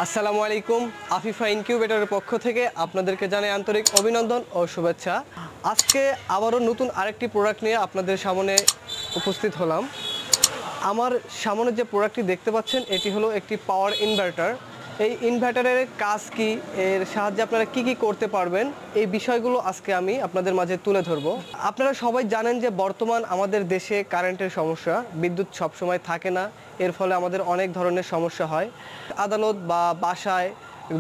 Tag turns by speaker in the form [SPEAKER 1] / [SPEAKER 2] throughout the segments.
[SPEAKER 1] আসসালামু আলাইকুম। আফিফা ইনকিউবেটরের পক্ষ থেকে আপনাদেরকে জানাই আন্তরিক অভিনন্দন ও শুভেচ্ছা। আজকে আবারও নতুন আরেকটি প্রোডাক্ট নিয়ে আপনাদের সামনে উপস্থিত হলাম। আমার সামনে যে প্রোডাক্টটি দেখতে পাচ্ছেন এটি হলো একটি পাওয়ার ইনভার্টার। এই ইনভার্টারের কাজ কি, এর সাহায্যে আপনারা কি কি করতে পারবেন, এই বিষয়গুলো আজকে আমি আপনাদের মাঝে তুলে ধরব। আপনারা সবাই জানেন যে বর্তমান আমাদের দেশে কারেন্টের সমস্যা, বিদ্যুৎ সবসময় থাকে না, এর ফলে আমাদের অনেক ধরনের সমস্যা হয়। আদালত বা বাসায়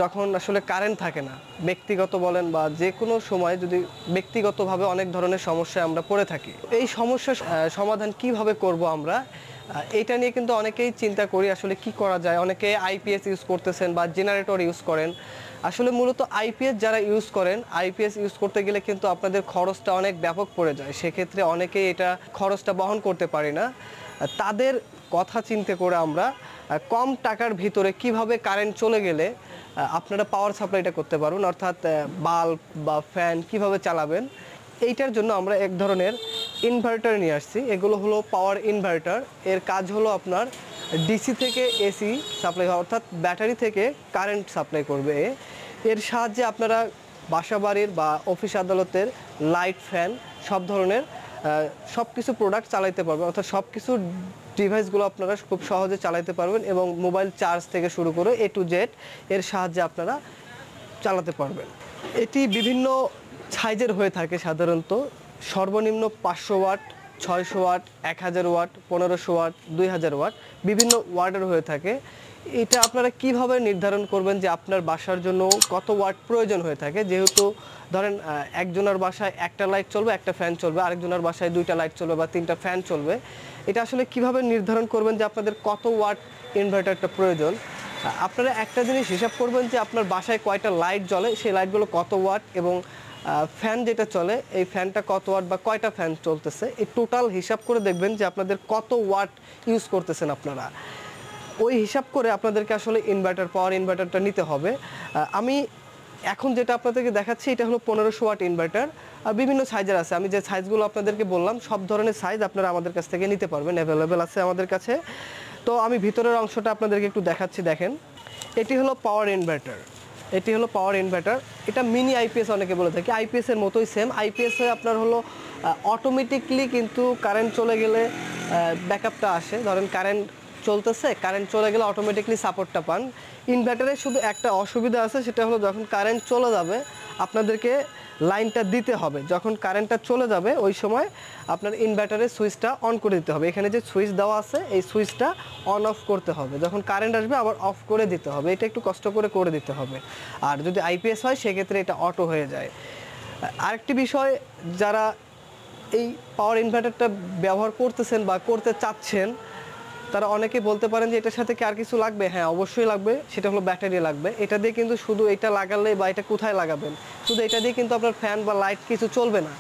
[SPEAKER 1] যখন আসলে কারেন্ট থাকে না, ব্যক্তিগত বলেন বা যে কোনো সময় যদি ব্যক্তিগতভাবে অনেক ধরনের সমস্যায় আমরা পড়ে থাকি। এই সমস্যার সমাধান কিভাবে করব আমরা, এটা নিয়ে কিন্তু অনেকেই চিন্তা করি আসলে কি করা যায়। অনেকে আইপিএস ইউজ করতেছেন বা জেনারেটর ইউজ করেন। আসলে মূলত আইপিএস যারা ইউজ করেন, আইপিএস ইউজ করতে গেলে কিন্তু আপনাদের খরচটা অনেক ব্যাপক পড়ে যায়, সেক্ষেত্রে অনেকেই এটা খরচটা বহন করতে পারে না। তাদের কথা চিন্তা করে আমরা কম টাকার ভিতরে কিভাবে কারেন্ট চলে গেলে আপনারা পাওয়ার সাপ্লাইটা করতে পারবেন, অর্থাৎ বাল্ব বা ফ্যান কিভাবে চালাবেন, এইটার জন্য আমরা এক ধরনের ইনভার্টার নিয়ে আসছি। এগুলো হলো পাওয়ার ইনভার্টার। এর কাজ হলো আপনার ডিসি থেকে এসি সাপ্লাই, অর্থাৎ ব্যাটারি থেকে কারেন্ট সাপ্লাই করবে। এর সাহায্যে আপনারা বাসা বাড়ির বা অফিস আদালতের লাইট, ফ্যান সব ধরনের সব কিছু প্রোডাক্ট চালাইতে পারবেন, অর্থাৎ সব কিছু ডিভাইসগুলো আপনারা খুব সহজে চালাতে পারবেন এবং মোবাইল চার্জ থেকে শুরু করে A to Z এর সাহায্যে আপনারা চালাতে পারবেন। এটি বিভিন্ন সাইজের হয়ে থাকে, সাধারণত সর্বনিম্ন 500 watt, 600 watt, 1000 watt, 1500 watt, 2000 watt, বিভিন্ন ওয়াটের হয়ে থাকে। এটা আপনারা কিভাবে নির্ধারণ করবেন যে আপনার বাসার জন্য কত ওয়াট প্রয়োজন হয়ে থাকে। যেহেতু ধরেন একজনের বাসায় একটা লাইট চলবে, একটা ফ্যান চলবে, আরেকজনের বাসায় 2টা লাইট চলবে বা 3টা ফ্যান চলবে, এটা আসলে কিভাবে নির্ধারণ করবেন যে আপনাদের কত ওয়াট ইনভার্টারটা প্রয়োজন। আপনারা একটা জিনিস হিসাব করবেন যে আপনার বাসায় কয়টা লাইট জ্বলে, সেই লাইটগুলো কত ওয়াট, এবং ফ্যান যেটা চলে এই ফ্যানটা কত ওয়াট বা কয়টা ফ্যান চলতেছে, এই টোটাল হিসাব করে দেখবেন যে আপনাদের কত ওয়াট ইউজ করতেছেন আপনারা। ওই হিসাব করে আপনাদেরকে আসলে পাওয়ার ইনভার্টারটা নিতে হবে। আমি এখন যেটা আপনাদেরকে দেখাচ্ছি এটা হলো 1500 ওয়াট ইনভার্টার। বিভিন্ন সাইজের আছে, আমি যে সাইজগুলো আপনাদেরকে বললাম সব ধরনের সাইজ আপনারা আমাদের কাছ থেকে নিতে পারবেন, অ্যাভেলেবেল আছে আমাদের কাছে। তো আমি ভিতরের অংশটা আপনাদেরকে একটু দেখাচ্ছি। দেখেন, এটি হলো পাওয়ার ইনভার্টার। এটি হলো পাওয়ার ইনভার্টার। এটা মিনি আইপিএস অনেকে বলে থাকে, আইপিএসের মতোই সেম। আইপিএস হয়ে আপনার হলো অটোমেটিকলি কিন্তু কারেন্ট চলে গেলে ব্যাকআপটা আসে। ধরেন কারেন্ট চলতেছে, কারেন্ট চলে গেলে অটোমেটিকলি সাপোর্টটা পান। ইনভার্টারে শুধু একটা অসুবিধা আছে, সেটা হলো যখন কারেন্ট চলে যাবে আপনাদেরকে লাইনটা দিতে হবে। যখন কারেন্টটা চলে যাবে ওই সময় আপনার ইনভার্টারের সুইচটা অন করে দিতে হবে। এখানে যে সুইচ দেওয়া আছে এই সুইচটা অন অফ করতে হবে, যখন কারেন্ট আসবে আবার অফ করে দিতে হবে। এটা একটু কষ্ট করে দিতে হবে। আর যদি আইপিএস হয় সেক্ষেত্রে এটা অটো হয়ে যায়। আরেকটি বিষয়, যারা এই পাওয়ার ইনভার্টারটা ব্যবহার করতেছেন বা করতে চাচ্ছেন তারা অনেকে বলতে পারেন যে এটার সাথে কি আর কিছু লাগবে। হ্যাঁ, অবশ্যই লাগবে, সেটা হলো ব্যাটারি লাগবে। এটা দিয়ে কিন্তু শুধু এটা লাগালে বা এটা কোথায় লাগাবেন, শুধু এটা দিয়ে কিন্তু আপনার ফ্যান বা লাইট কিছু চলবে না।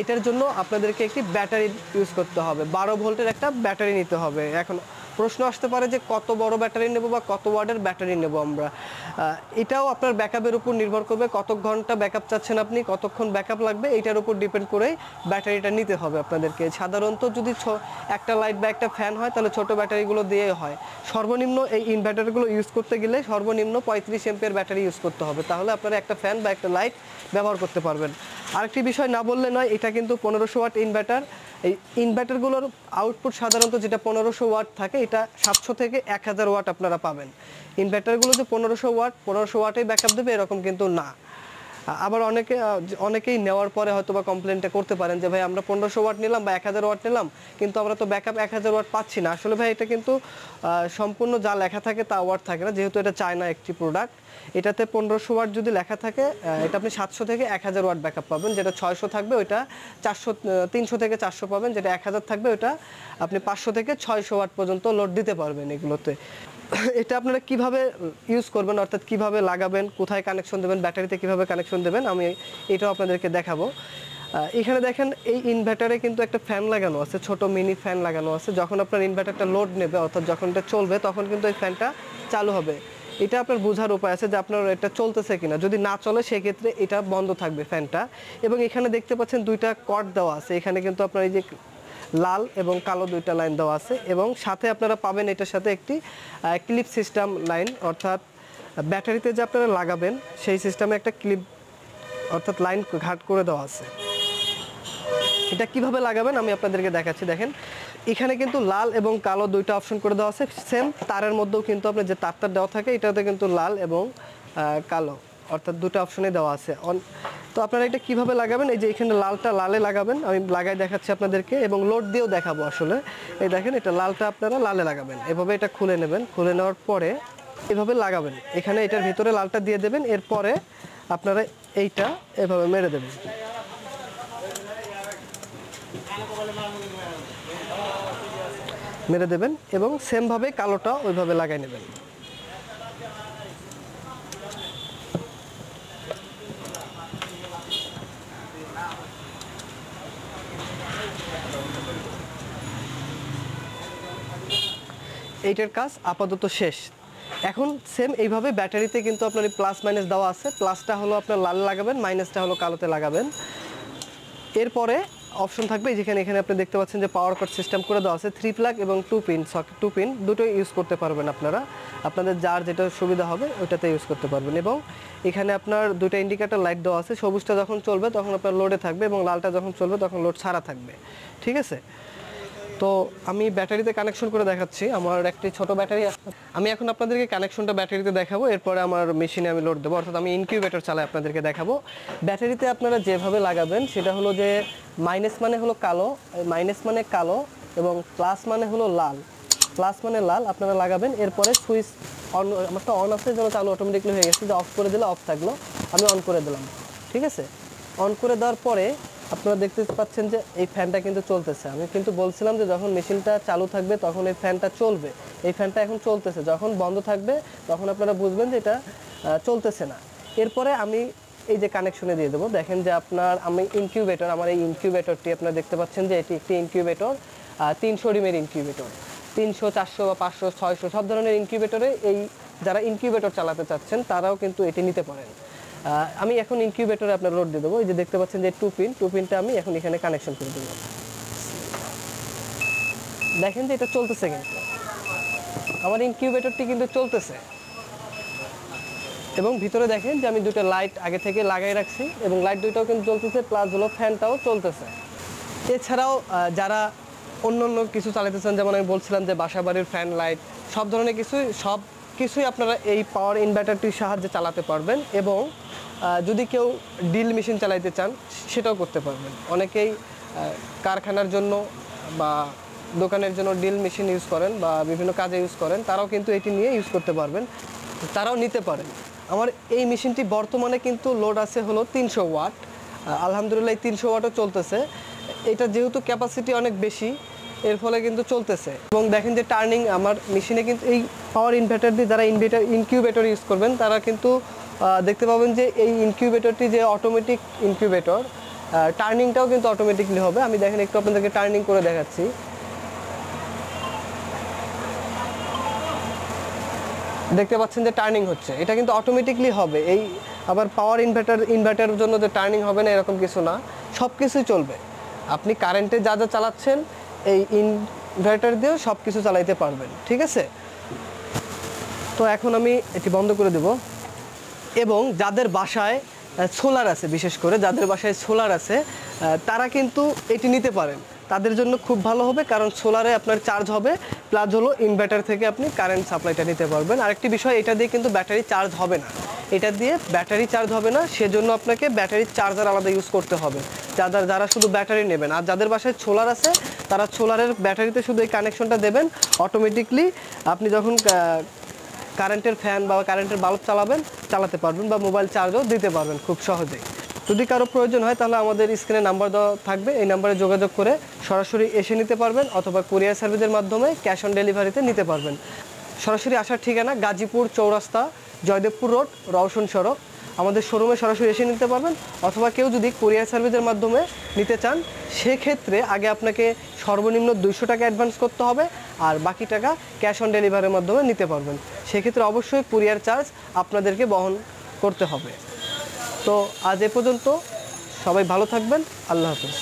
[SPEAKER 1] এটার জন্য আপনাদেরকে একটি ব্যাটারি ইউজ করতে হবে, 12 ভোল্টের একটা ব্যাটারি নিতে হবে। এখন প্রশ্ন আসতে পারে যে কত বড় ব্যাটারি নেব বা কত ওয়াটের ব্যাটারি নেব আমরা। এটাও আপনার ব্যাকআপের উপর নির্ভর করবে, কত ঘন্টা ব্যাকআপ চাচ্ছেন আপনি, কতক্ষণ ব্যাকআপ লাগবে, এটার উপর ডিপেন্ড করেই ব্যাটারিটা নিতে হবে আপনাদেরকে। সাধারণত যদি একটা লাইট বা একটা ফ্যান হয় তাহলে ছোট ব্যাটারিগুলো দিয়ে হয়। সর্বনিম্ন এই ইনভার্টারগুলো ইউজ করতে গেলে সর্বনিম্ন 35 এমপিয়ার ব্যাটারি ইউজ করতে হবে, তাহলে আপনারা একটা ফ্যান বা একটা লাইট ব্যবহার করতে পারবেন। আরেকটি বিষয় না বললে নয়, এটা কিন্তু 1500 ওয়াট ইনভার্টার। এই ইনভার্টারগুলোর আউটপুট সাধারণত যেটা 1500 ওয়াট থাকে, এটা 700 থেকে 1000 ওয়াট আপনারা পাবেন। ইনভার্টারগুলো যে 1500 ওয়াটেই ব্যাকআপ দেবে এরকম কিন্তু না। আবার অনেকেই নেওয়ার পরে হয়তো বা কমপ্লেনটা করতে পারেন যে ভাই আমরা 1500 ওয়াট নিলাম বা 1000 ওয়াট নিলাম, কিন্তু আমরা তো ব্যাকআপ 1000 ওয়াট পাচ্ছি না। আসলে ভাই এটা কিন্তু সম্পূর্ণ যা লেখা থাকে তা ওয়াট থাকে না, যেহেতু এটা চায়না একটি প্রোডাক্ট। এটাতে 1500 ওয়াট যদি লেখা থাকে, এটা আপনি 700 থেকে 1000 ওয়াট ব্যাকআপ পাবেন। যেটা 600 থাকবে ওইটা 300 থেকে 400 পাবেন। যেটা 1000 থাকবে ওইটা আপনি 500 থেকে 600 ওয়াট পর্যন্ত লোড দিতে পারবেন এগুলোতে। এটা আপনারা কিভাবে ইউজ করবেন, অর্থাৎ কিভাবে লাগাবেন, কোথায় কানেকশন দেবেন, ব্যাটারিতে কিভাবে কানেকশন দেবেন, আমি এটাও আপনাদেরকে দেখাবো। এখানে দেখেন এই ইনভার্টারে কিন্তু একটা ফ্যান লাগানো আছে, ছোট মিনি ফ্যান লাগানো আছে। যখন আপনার ইনভার্টারটা লোড নেবে, অর্থাৎ যখন এটা চলবে, তখন কিন্তু এই ফ্যানটা চালু হবে। এটা আপনার বোঝার উপায় আছে যে আপনার এটা চলতেছে কিনা। যদি না চলে সেক্ষেত্রে এটা বন্ধ থাকবে ফ্যানটা। এবং এখানে দেখতে পাচ্ছেন 2টা কর্ড দেওয়া আছে। এখানে কিন্তু আপনার এই যে লাল এবং কালো 2টা লাইন দেওয়া আছে, এবং সাথে আপনারা পাবেন এটার সাথে একটি ক্লিপ সিস্টেম লাইন, অর্থাৎ ব্যাটারিতে যে আপনারা লাগাবেন সেই সিস্টেমে একটা ক্লিপ অর্থাৎ লাইন ঘাট করে দেওয়া আছে। এটা কিভাবে লাগাবেন আমি আপনাদেরকে দেখাচ্ছি। দেখেন এখানে কিন্তু লাল এবং কালো দুইটা অপশন করে দেওয়া আছে। সেম তারের মধ্যেও কিন্তু আপনার যে তারটা দেওয়া থাকে এটাতে কিন্তু লাল এবং কালো অর্থাৎ দুটো অপশনে দেওয়া আছে। তো আপনারা এটা কিভাবে লাগাবেন, এই যে এখানে লালটা লালে লাগাবেন, আমি লাগাই দেখাচ্ছি আপনাদেরকে এবং লোড দিয়েও দেখাবো আসলে। এই দেখেন এটা লালটা আপনারা লালে লাগাবেন, এভাবে এটা খুলে নেবেন, খুলে নেওয়ার পরে এভাবে লাগাবেন, এখানে এটার ভিতরে লালটা দিয়ে দেবেন, এরপরে আপনারা এইটা এভাবে মেরে দেবেন। মেরে দেবেন এবং সেমভাবে কালোটা ওইভাবে লাগাই নেবেন। এইটার কাজ আপাতত শেষ। এখন সেম এইভাবে ব্যাটারিতে কিন্তু আপনার প্লাস মাইনাস দেওয়া আছে। প্লাসটা হলো আপনার লাল লাগাবেন, মাইনাসটা হলো কালোতে লাগাবেন। এরপরে অপশন থাকবে যেখানে এখানে আপনি দেখতে পাচ্ছেন যে পাওয়ার কাট সিস্টেম করে দেওয়া আছে। 3 প্লাগ এবং 2 পিন দুটোই ইউজ করতে পারবেন আপনারা, আপনাদের যার যেটা সুবিধা হবে ওইটাতে ইউজ করতে পারবেন। এবং এখানে আপনার দুটো ইন্ডিকেটর লাইট দেওয়া আছে, সবুজটা যখন চলবে তখন আপনার লোডে থাকবে এবং লালটা যখন চলবে তখন লোড ছাড়া থাকবে। ঠিক আছে, তো আমি ব্যাটারিতে কানেকশন করে দেখাচ্ছি। আমার একটি ছোট ব্যাটারি আছে, আমি এখন আপনাদেরকে কানেকশনটা ব্যাটারিতে দেখাবো, এরপরে আমার মেশিনে আমি লোড দেবো, অর্থাৎ আমি ইনকিউবেটর চালাই আপনাদেরকে দেখাবো। ব্যাটারিতে আপনারা যেভাবে লাগাবেন সেটা হলো যে মাইনাস মানে হলো কালো, মাইনাস মানে কালো এবং প্লাস মানে হলো লাল, প্লাস মানে লাল আপনারা লাগাবেন। এরপরে সুইচ অন, আমারটা অন আছে যেন চালু অটোমেটিকলি হয়ে গেছে, যে অফ করে দিলে অফ থাকলো, আমি অন করে দিলাম। ঠিক আছে, অন করে দেওয়ার পরে আপনারা দেখতে পাচ্ছেন যে এই ফ্যানটা কিন্তু চলতেছে। আমি কিন্তু বলছিলাম যে যখন মেশিনটা চালু থাকবে তখন এই ফ্যানটা চলবে, এই ফ্যানটা এখন চলতেছে। যখন বন্ধ থাকবে তখন আপনারা বুঝবেন যে এটা চলতেছে না। এরপরে আমি এই যে কানেকশনে দিয়ে দেবো। দেখেন যে আমি ইনকিউবেটর, আমার এই ইনকিউবেটরটি আপনারা দেখতে পাচ্ছেন যে এটি একটি ইনকিউবেটর, 300 ডিমের ইনকিউবেটর। 300, 400 বা 500, 600 সব ধরনের ইনকিউবেটরে এই যারা ইনকিউবেটর চালাতে চাচ্ছেন তারাও কিন্তু এটি নিতে পারেন। আমি এখন ইনকিউবেটরে আপনার লোড দিয়ে দেবো। এই যে দেখতে পাচ্ছেন যে 2 পিনটা আমি এখন এখানে কানেকশন করে দেবো। দেখেন যে এটা চলতেছে, কিন্তু আমার ইনকিউবেটরটি কিন্তু চলতেছে এবং ভিতরে দেখেন যে আমি দুটো লাইট আগে থেকে লাগাই রাখছি এবং লাইট দুইটাও কিন্তু জ্বলতেছে, প্লাস হলো ফ্যানটাও চলতেছে। এছাড়াও যারা অন্য কিছু চালাতে চান, যেমন আমি বলছিলাম যে বাসা বাড়ির ফ্যান লাইট সব ধরনের সব কিছুই আপনারা এই পাওয়ার ইনভার্টারটির সাহায্যে চালাতে পারবেন। এবং যদি কেউ ড্রিল মেশিন চালাইতে চান সেটাও করতে পারবেন। অনেকেই কারখানার জন্য বা দোকানের জন্য ড্রিল মেশিন ইউজ করেন বা বিভিন্ন কাজে ইউজ করেন, তারাও কিন্তু এটি নিয়ে ইউজ করতে পারবেন, তারাও নিতে পারেন। আমার এই মেশিনটি বর্তমানে কিন্তু লোড আছে হলো 300 ওয়াট। আলহামদুলিল্লাহ 300 ওয়াটও চলতেছে। এটা যেহেতু ক্যাপাসিটি অনেক বেশি, এর ফলে কিন্তু চলতেছে। এবং দেখেন যে টার্নিং আমার মেশিনে কিন্তু এই পাওয়ার ইনভার্টার দিয়ে যারা ইনকিউবেটর ইউজ করবেন তারা কিন্তু দেখতে পাবেন যে এই ইনকিউবেটরটি যে অটোমেটিক ইনকিউবেটর, টার্নিংটাও কিন্তু অটোমেটিকলি হবে। আমি দেখেন একটু আপনাদেরকে টার্নিং করে দেখাচ্ছি। দেখতে পাচ্ছেন যে টার্নিং হচ্ছে, এটা কিন্তু অটোমেটিকলি হবে। এই আবার পাওয়ার ইনভার্টারের জন্য যে টার্নিং হবে না এরকম কিছু না, সব কিছুই চলবে। আপনি কারেন্টে যা যা চালাচ্ছেন এই ইনভার্টার দিয়েও সব কিছু চালাইতে পারবেন। ঠিক আছে, তো এখন আমি এটি বন্ধ করে দেব। এবং যাদের বাসায় সোলার আছে, বিশেষ করে যাদের বাসায় সোলার আছে তারা কিন্তু এটি নিতে পারেন, তাদের জন্য খুব ভালো হবে, কারণ সোলারে আপনার চার্জ হবে, প্লাস হলো ইনভার্টার থেকে আপনি কারেন্ট সাপ্লাইটা নিতে পারবেন। আরেকটি বিষয়, এটা দিয়ে কিন্তু ব্যাটারি চার্জ হবে না, এটা দিয়ে ব্যাটারি চার্জ হবে না, সেজন্য আপনাকে ব্যাটারির চার্জার আলাদা ইউজ করতে হবে যারা শুধু ব্যাটারি নেবেন। আর যাদের বাসায় সোলার আছে তারা সোলারের ব্যাটারিতে শুধু এই কানেকশনটা দেবেন, অটোমেটিকলি আপনি যখন কারেন্টের ফ্যান বা কারেন্টের বাল্ব চালাতে পারবেন বা মোবাইল চার্জও দিতে পারবেন খুব সহজেই। যদি কারো প্রয়োজন হয় তাহলে আমাদের স্ক্রিনে নাম্বার দেওয়া থাকবে, এই নাম্বারে যোগাযোগ করে সরাসরি এসে নিতে পারবেন অথবা কুরিয়ার সার্ভিসের মাধ্যমে ক্যাশ অন ডেলিভারিতে নিতে পারবেন। সরাসরি আসার ঠিকানা গাজীপুর চৌরাস্তা, জয়দেবপুর রোড, রওশন সড়ক। আমাদের শোরুমে সরাসরি এসে নিতে পারবেন, অথবা কেউ যদি কুরিয়ার সার্ভিসের মাধ্যমে নিতে চান সেক্ষেত্রে আগে আপনাকে সর্বনিম্ন 200 টাকা অ্যাডভান্স করতে হবে, আর বাকি টাকা ক্যাশ অন ডেলিভারির মাধ্যমে নিতে পারবেন। সেক্ষেত্রে অবশ্যই কুরিয়ার চার্জ আপনাদেরকে বহন করতে হবে। তো আজ এ পর্যন্ত, সবাই ভালো থাকবেন, আল্লাহ হাফেজ।